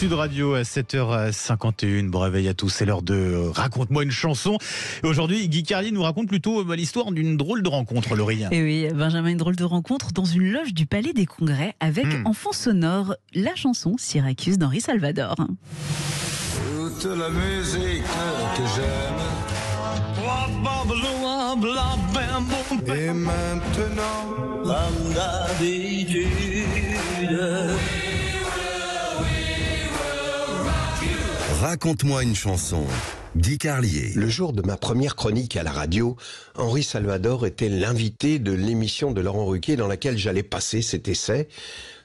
Sud Radio à 7h51. Bon réveil à tous, c'est l'heure de Raconte-moi une chanson. Et aujourd'hui, Guy Carlier nous raconte plutôt l'histoire d'une drôle de rencontre, Laurie. Et oui, Benjamin, une drôle de rencontre dans une loge du Palais des Congrès avec en fond sonore la chanson Syracuse d'Henri Salvador. Toute la musique que j'aime. Et maintenant, comme d'habitude. Raconte-moi une chanson. Guy Carlier. Le jour de ma première chronique à la radio, Henri Salvador était l'invité de l'émission de Laurent Ruquier dans laquelle j'allais passer cet essai.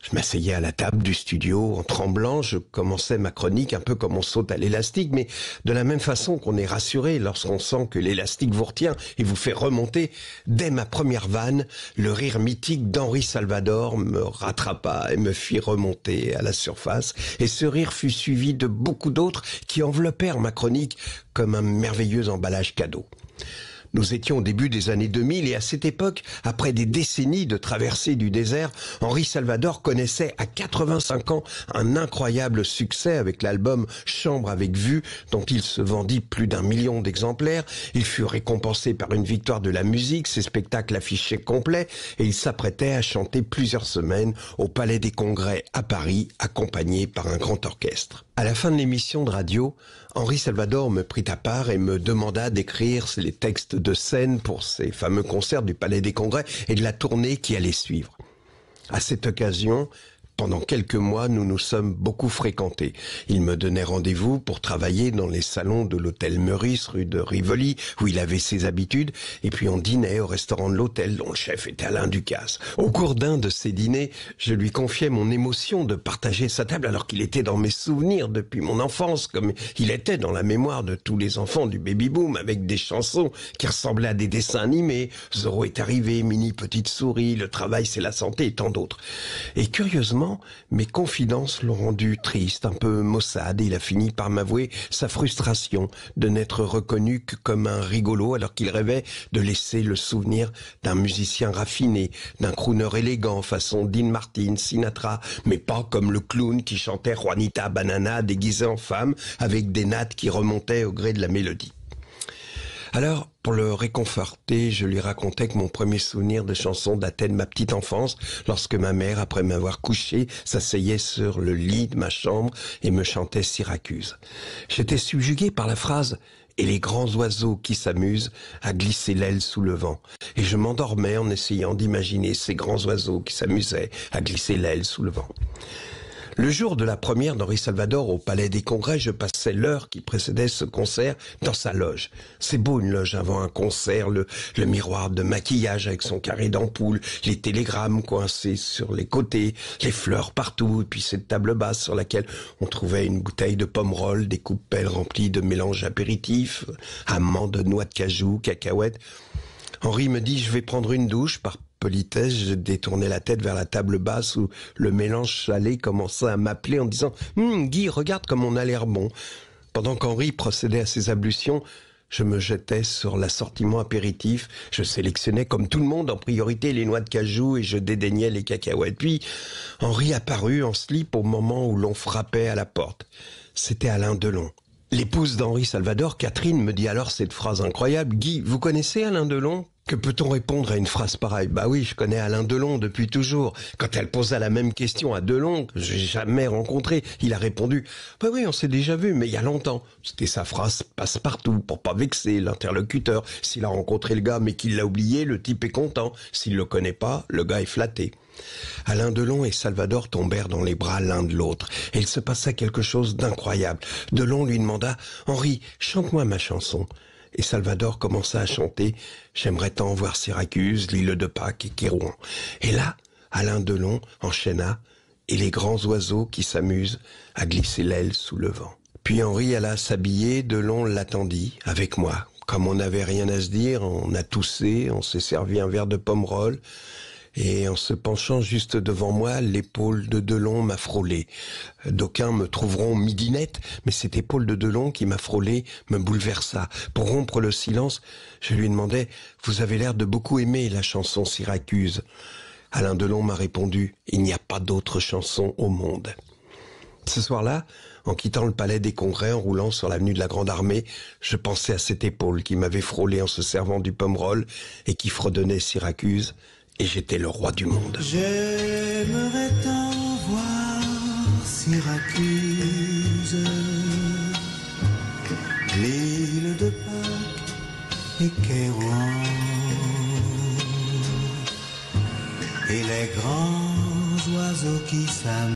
Je m'asseyais à la table du studio en tremblant, je commençais ma chronique un peu comme on saute à l'élastique, mais de la même façon qu'on est rassuré lorsqu'on sent que l'élastique vous retient et vous fait remonter. Dès ma première vanne, le rire mythique d'Henri Salvador me rattrapa et me fit remonter à la surface. Et ce rire fut suivi de beaucoup d'autres qui enveloppèrent ma chronique comme un merveilleux emballage cadeau. Nous étions au début des années 2000 et à cette époque, après des décennies de traversée du désert, Henri Salvador connaissait à 85 ans un incroyable succès avec l'album Chambre avec vue dont il se vendit plus d'1 million d'exemplaires. Il fut récompensé par une victoire de la musique, ses spectacles affichaient complets et il s'apprêtait à chanter plusieurs semaines au Palais des Congrès à Paris, accompagné par un grand orchestre. À la fin de l'émission de radio, Henri Salvador me prit à part et me demanda d'écrire les textes de scène pour ces fameux concerts du Palais des Congrès et de la tournée qui allait suivre. À cette occasion, pendant quelques mois, nous nous sommes beaucoup fréquentés. Il me donnait rendez-vous pour travailler dans les salons de l'hôtel Meurice, rue de Rivoli, où il avait ses habitudes, et puis on dînait au restaurant de l'hôtel, dont le chef était Alain Ducasse. Au cours d'un de ces dîners, je lui confiais mon émotion de partager sa table, alors qu'il était dans mes souvenirs depuis mon enfance, comme il était dans la mémoire de tous les enfants du baby-boom, avec des chansons qui ressemblaient à des dessins animés. Zorro est arrivé, Mini Petite Souris, Le travail c'est la santé, et tant d'autres. Et curieusement, mes confidences l'ont rendu triste, un peu maussade, et il a fini par m'avouer sa frustration de n'être reconnu que comme un rigolo alors qu'il rêvait de laisser le souvenir d'un musicien raffiné, d'un crooner élégant façon Dean Martin, Sinatra, mais pas comme le clown qui chantait Juanita Banana déguisé en femme avec des nattes qui remontaient au gré de la mélodie. Alors, pour le réconforter, je lui racontais que mon premier souvenir de chanson datait de ma petite enfance, lorsque ma mère, après m'avoir couché, s'asseyait sur le lit de ma chambre et me chantait Syracuse. J'étais subjugué par la phrase « Et les grands oiseaux qui s'amusent à glisser l'aile sous le vent ». Et je m'endormais en essayant d'imaginer ces grands oiseaux qui s'amusaient à glisser l'aile sous le vent. Le jour de la première d'Henri Salvador au Palais des Congrès, je passais l'heure qui précédait ce concert dans sa loge. C'est beau une loge avant un concert, le miroir de maquillage avec son carré d'ampoule, les télégrammes coincés sur les côtés, les fleurs partout, et puis cette table basse sur laquelle on trouvait une bouteille de Pomerol, des coupelles remplies de mélanges apéritifs, amandes, noix de cajou, cacahuètes. Henri me dit « Je vais prendre une douche » par politesse, je détournais la tête vers la table basse où le mélange salé commençait à m'appeler en disant « Guy, regarde comme on a l'air bon ». Pendant qu'Henri procédait à ses ablutions, je me jetais sur l'assortiment apéritif, je sélectionnais comme tout le monde en priorité les noix de cajou et je dédaignais les cacahuètes. Puis Henri apparut en slip au moment où l'on frappait à la porte. C'était Alain Delon. L'épouse d'Henri Salvador, Catherine, me dit alors cette phrase incroyable « Guy, vous connaissez Alain Delon ?» Que peut-on répondre à une phrase pareille? Bah oui, je connais Alain Delon depuis toujours. Quand elle posa la même question à Delon, que j'ai jamais rencontré, il a répondu « Bah oui, on s'est déjà vu, mais il y a longtemps ». C'était sa phrase passe-partout, pour pas vexer l'interlocuteur. S'il a rencontré le gars mais qu'il l'a oublié, le type est content. S'il le connaît pas, le gars est flatté. Alain Delon et Salvador tombèrent dans les bras l'un de l'autre, et il se passa quelque chose d'incroyable. Delon lui demanda « Henri, chante-moi ma chanson ». Et Salvador commença à chanter « J'aimerais tant voir Syracuse, l'île de Pâques et Kérouan ». Et là, Alain Delon enchaîna « Et les grands oiseaux qui s'amusent à glisser l'aile sous le vent ». Puis Henri alla s'habiller, Delon l'attendit avec moi. Comme on n'avait rien à se dire, on a toussé, on s'est servi un verre de Pomerol. Et en se penchant juste devant moi, l'épaule de Delon m'a frôlé. D'aucuns me trouveront midinette, mais cette épaule de Delon qui m'a frôlé me bouleversa. Pour rompre le silence, je lui demandais « Vous avez l'air de beaucoup aimer la chanson Syracuse ». Alain Delon m'a répondu « Il n'y a pas d'autre chanson au monde ». Ce soir-là, en quittant le palais des Congrès, en roulant sur l'avenue de la Grande Armée, je pensais à cette épaule qui m'avait frôlé en se servant du pomerol et qui fredonnait Syracuse, et j'étais le roi du monde. J'aimerais tant voir Syracuse, l'île de Pâques et Kérouan, et les grands oiseaux qui s'amusent